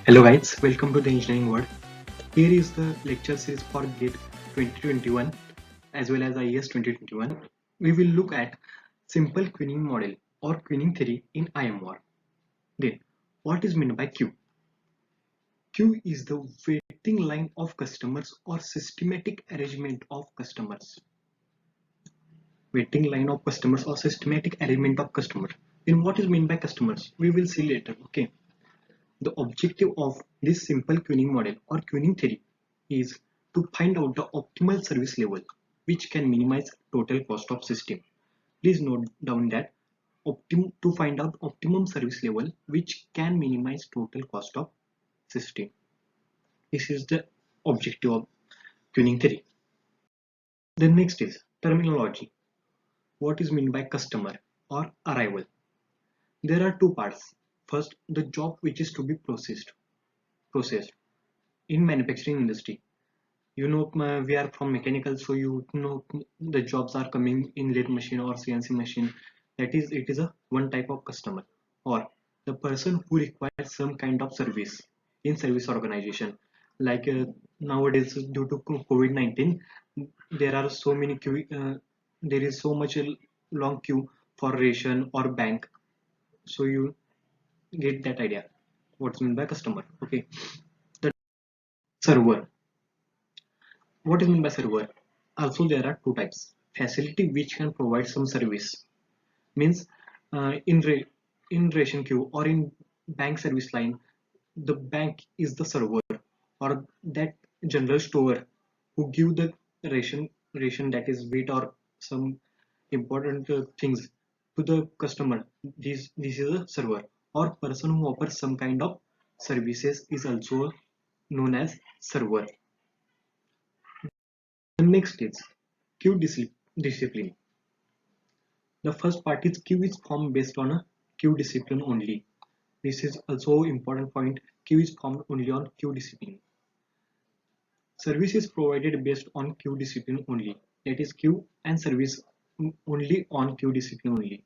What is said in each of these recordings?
Hello guys, welcome to the Engineering World. Here is the lecture series for GATE 2021 as well as IES 2021. We will look at simple queuing model or queuing theory in IMR. Then, what is meant by queue? Queue is the waiting line of customers or systematic arrangement of customers. Waiting line of customers or systematic arrangement of customers. Then what is meant by customers? We will see later. Okay. The objective of this simple queuing model or queuing theory is to find out the optimal service level which can minimize total cost of system. Please note down that to find out optimum service level which can minimize total cost of system. This is the objective of queuing theory. The next is terminology. What is meant by customer or arrival? There are two parts. First, the job which is to be processed in manufacturing industry. We are from mechanical, so the jobs are coming in lathe machine or CNC machine. It is a one type of customer, or the person who requires some kind of service in service organization. Like nowadays, due to COVID-19, there are so many queue. There is so much long queue for ration or bank. So you get that idea. What's meant by customer? Okay, the server. What is meant by server? Also, there are two types. Facility which can provide some service means in ration queue or in bank service line, the bank is the server or that general store who give the ration that is wheat or some important things to the customer. This is a server or person who offers some kind of services is also known as server. The next is queue discipline. The first part is queue is formed based on a queue discipline only. This is also important point. Queue is formed only on queue discipline. Service is provided based on queue discipline only. That is queue and service only on queue discipline only.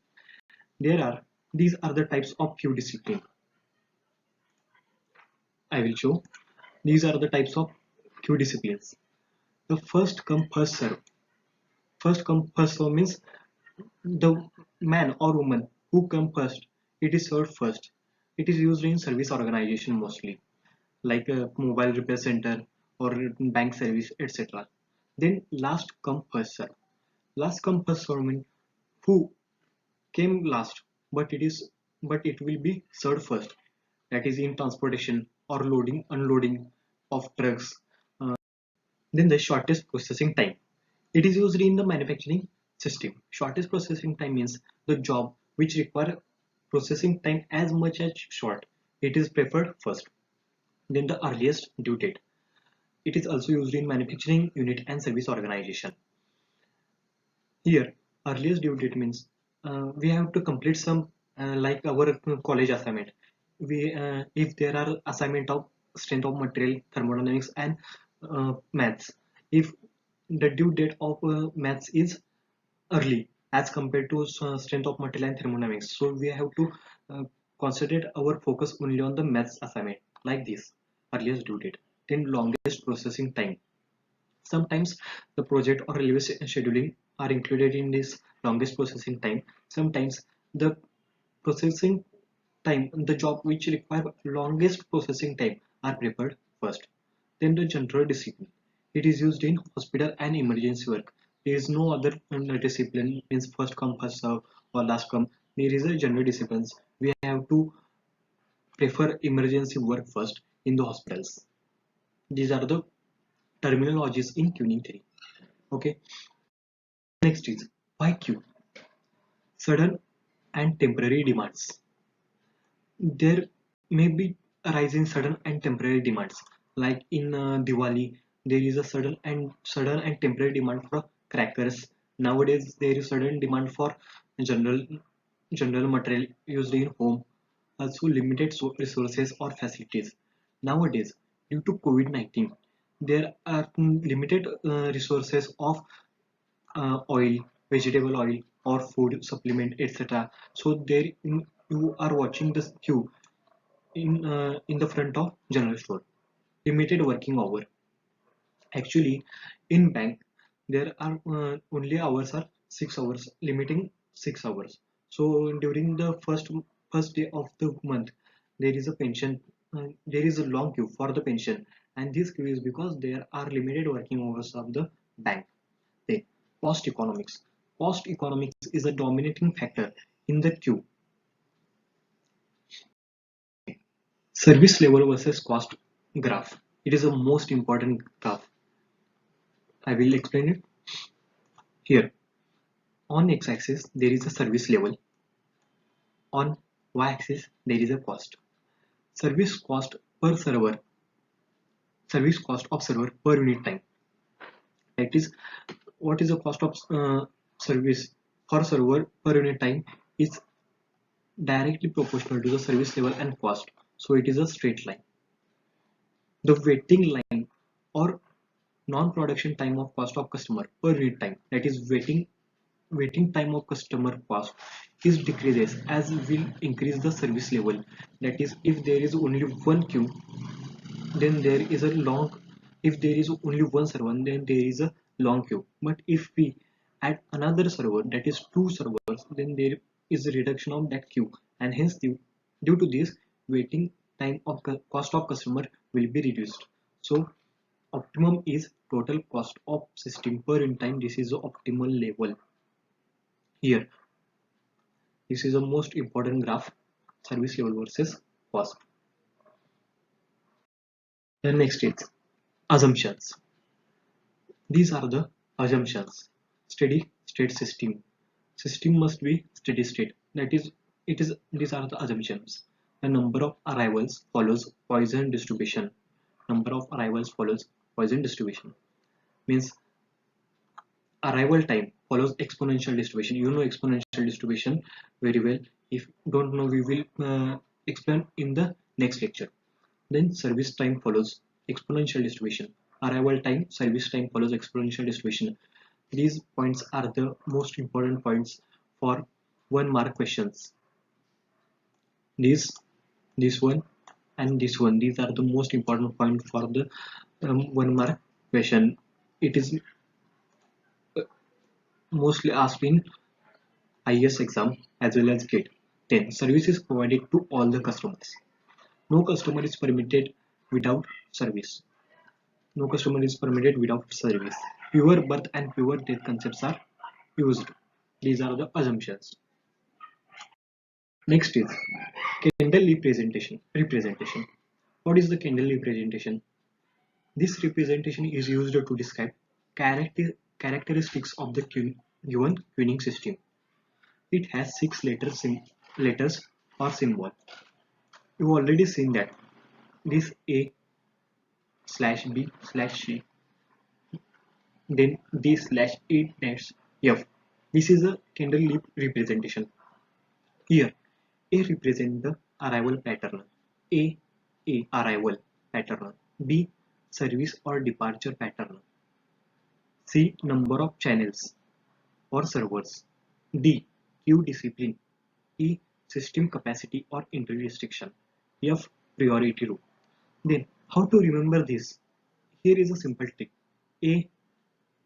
These are the types of queue discipline. I will show. These are the types of queue disciplines. The first come first serve. First come first serve means the man or woman who come first, it is served first. It is used in service organization mostly, like a mobile repair center or bank service, etc. Then last come first serve. Last come first serve means who came last, but it will be served first. That is in transportation or loading, unloading of trucks. Then the shortest processing time. It is used in the manufacturing system. Shortest processing time means the job which require processing time as much as short. It is preferred first. Then the earliest due date. It is also used in manufacturing unit and service organization. Here, earliest due date means we have to complete some like our college assignment. If there are assignment of strength of material, thermodynamics, and maths, if the due date of maths is early as compared to strength of material and thermodynamics, so we have to concentrate our focus only on the maths assignment like this. Earliest due date. Then longest processing time. Sometimes the project or railway scheduling are included in this longest processing time. Sometimes the processing time, the job which require longest processing time are prepared first. Then the general discipline. It is used in hospital and emergency work. There is no other discipline means first come first serve or last come. There is a general disciplines. We have to prefer emergency work first in the hospitals. These are the terminologies in queuing theory. Okay. Next is why queue? Sudden and temporary demands. There may be arising sudden and temporary demands. Like in Diwali, there is a sudden and temporary demand for crackers. Nowadays, there is sudden demand for general general material used in home. Also, limited resources or facilities. Nowadays, due to COVID-19, there are limited resources of oil, vegetable oil, or food supplement, etc. So there you are watching this queue. in the front of general store. Limited working hour. Actually, in bank there are only hours are 6 hours, limiting 6 hours. So during the first day of the month, there is a pension. There is a long queue for the pension, and this queue is because there are limited working hours of the bank. Then cost economics. Cost economics is a dominating factor in the queue. Service level versus cost graph. It is a most important graph. I will explain it here. On x-axis, there is a service level. On y-axis, there is a cost. Service cost per server, service cost of server per unit time. That is, what is the cost of service for server per unit time is directly proportional to the service level and cost. So it is a straight line. The waiting line or non-production time of cost of customer per unit time, that is waiting time of customer cost, is decreases as will increase the service level. That is, if there is only one queue, then there is a long, if there is only one server, then there is a long queue. But if we add another server, that is two servers, then there is a reduction of that queue, and hence due to this, waiting time of cost of customer will be reduced. So optimum is total cost of system per in time. This is the optimal level. Here, this is the most important graph, service level versus cost. The next is assumptions. These are the assumptions. Steady state system. System must be steady state. That is, it is. These are the assumptions. The number of arrivals follows Poisson distribution. Number of arrivals follows Poisson distribution. Means arrival time follows exponential distribution. You know exponential distribution very well. If don't know, we will explain in the next lecture. Then service time follows exponential distribution. Arrival time, service time follows exponential distribution. These points are the most important points for 1 mark questions. This one and this one. These are the most important point for the 1 mark question. It is mostly asked in IS exam as well as GATE. 10. Service is provided to all the customers. No customer is permitted without service. No customer is permitted without service. Pure birth and pure death concepts are used. These are the assumptions. Next is candle representation. What is the candle representation? This representation is used to describe characteristics of the given queuing system. It has 6 letters or symbol. You've already seen that this A slash B slash C, then D slash E dash F. This is a candle leaf representation. Here, A represents the arrival pattern. A arrival pattern. B service or departure pattern. C number of channels or servers. D queue discipline. E system capacity or entry restriction. F priority rule. Then how to remember this? Here is a simple trick. A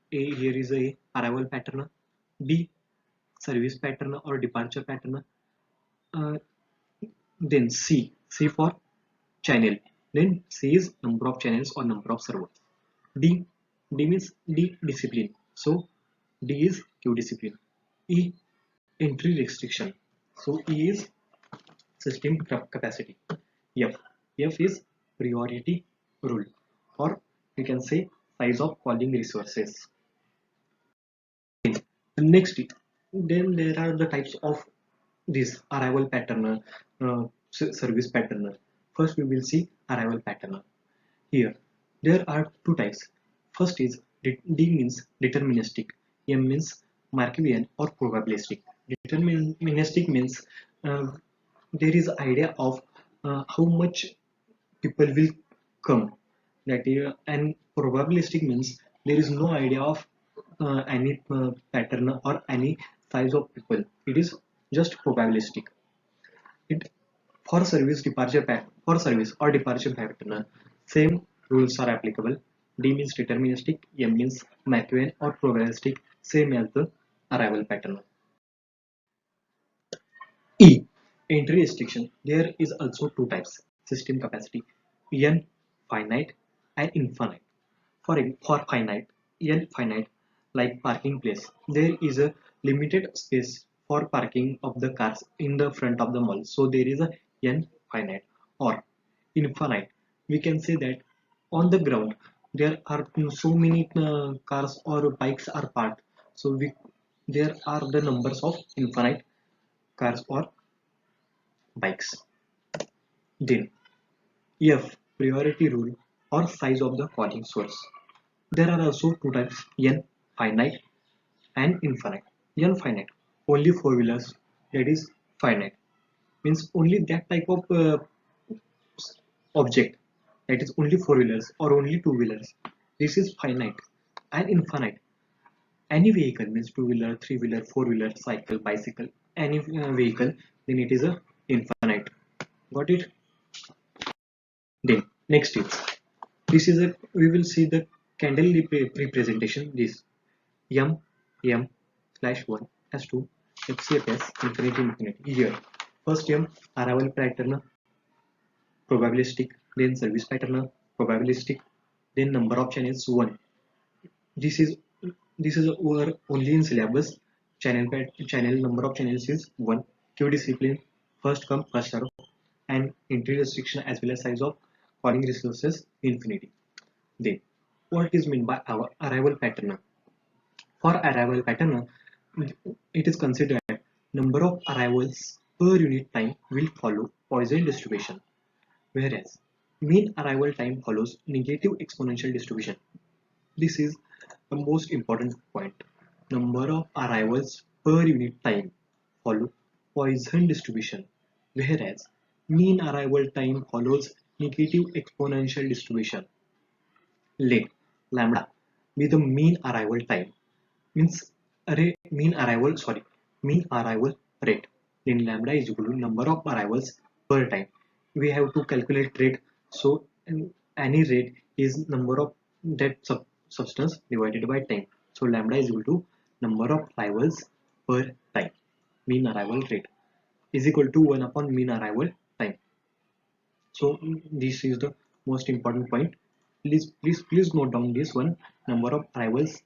here is a arrival pattern. B service pattern or departure pattern. Uh, then C for channel. Then C is number of channels or number of servers. D means D discipline. So D is queue discipline. E entry restriction. So E is system capacity. F is priority rule, or we can say size of calling resources. Next, then there are the types of this arrival pattern, service pattern. First, we will see arrival pattern. Here, there are two types. First is D means deterministic, M means Markovian or probabilistic. Deterministic means there is idea of how much people will come. That is, and probabilistic means there is no idea of any pattern or any size of people. It is just probabilistic. It For service or departure pattern, same rules are applicable. D means deterministic, M means McEwen or probabilistic, same as the arrival pattern. E. Entry restriction. There is also two types. System capacity. N finite and infinite. For finite, N finite, like parking place, there is a limited space for parking of the cars in the front of the mall. So there is a N finite. Or infinite, we can say that on the ground there are so many cars or bikes are parked. So there are the numbers of infinite cars or bikes. Then F. Priority rule or size of the calling source. There are also two types, N finite and infinite. N finite, only four wheelers, that is finite, means only that type of object, that is only four wheelers or only two wheelers. This is finite. And infinite, any vehicle, means two wheeler, three wheeler, four wheeler, cycle, bicycle, any vehicle, then it is a infinite. Got it? Then next is, this is a, we will see the candle representation. This M M slash 1 as 2 FCFS infinity infinity. Here first M arrival pattern probabilistic, then service pattern probabilistic, then number of channels 1. This is over only in syllabus. Channel number of channels is 1. Q discipline, first come first serve, and entry restriction as well as size of calling resources infinity. Then what is meant by our arrival pattern? For arrival pattern, it is considered number of arrivals per unit time will follow Poisson distribution, whereas mean arrival time follows negative exponential distribution. This is the most important point. Number of arrivals per unit time follow Poisson distribution, whereas mean arrival time follows negative exponential distribution. Let lambda be the mean arrival time, means mean arrival rate. Then lambda is equal to number of arrivals per time. We have to calculate rate, so any rate is number of that substance divided by time. So lambda is equal to number of arrivals per time. Mean arrival rate is equal to 1 upon mean arrival time. So this is the most important point. Please note down this one. Number of arrivals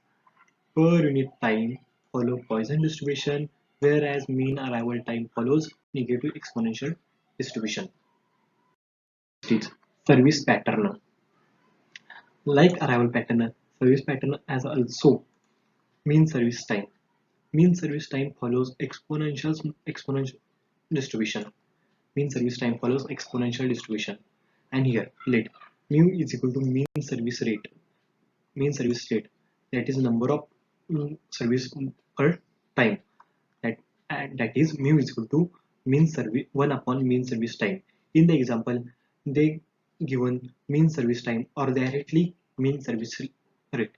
per unit time follow Poisson distribution, whereas mean arrival time follows negative exponential distribution. Service pattern. Like arrival pattern, service pattern has also mean service time. Mean service time follows exponential distribution. Mean service time follows exponential distribution. And here let mu is equal to mean service rate. Mean service rate, that is number of service per time, that is mu is equal to mean service 1 upon mean service time. In the example they given mean service time or directly mean service rate.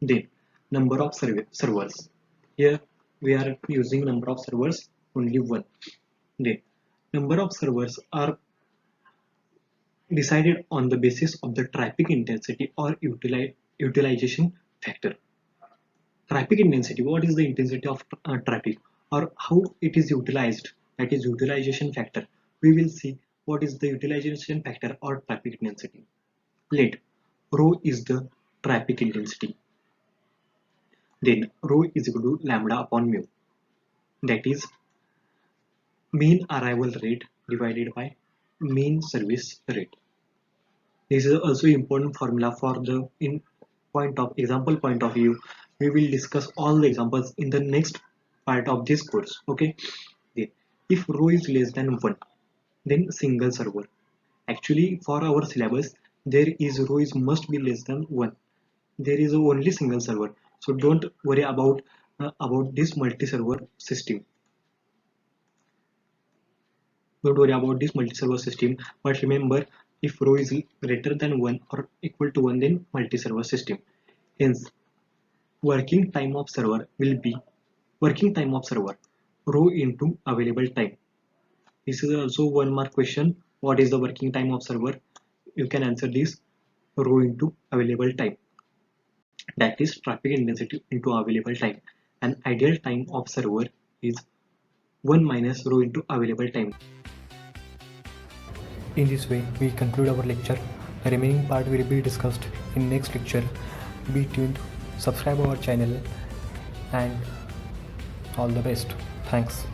Then number of servers, here we are using number of servers only one. Then number of servers are decided on the basis of the traffic intensity or utilization factor. Traffic intensity, what is the intensity of traffic or how it is utilized, that is utilization factor. We will see what is the utilization factor or traffic intensity. Let rho is the traffic intensity, then rho is equal to lambda upon mu, that is mean arrival rate divided by mean service rate. This is also important formula for the in point of example point of view. We will discuss all the examples in the next part of this course. Okay. Then, if rho is less than 1, then single server. Actually, for our syllabus, there is rho is must be less than 1. There is only single server. So don't worry about this multi-server system. Don't worry about this multi-server system, but remember, if rho is greater than 1 or equal to 1, then multi-server system. Hence, working time of server will be working time of server rho into available time. This is also 1 mark question. What is the working time of server? You can answer this rho into available time. That is traffic intensity into available time. And ideal time of server is 1 minus rho into available time. In this way, we conclude our lecture. The remaining part will be discussed in next lecture. Be tuned, subscribe our channel, and all the best. Thanks.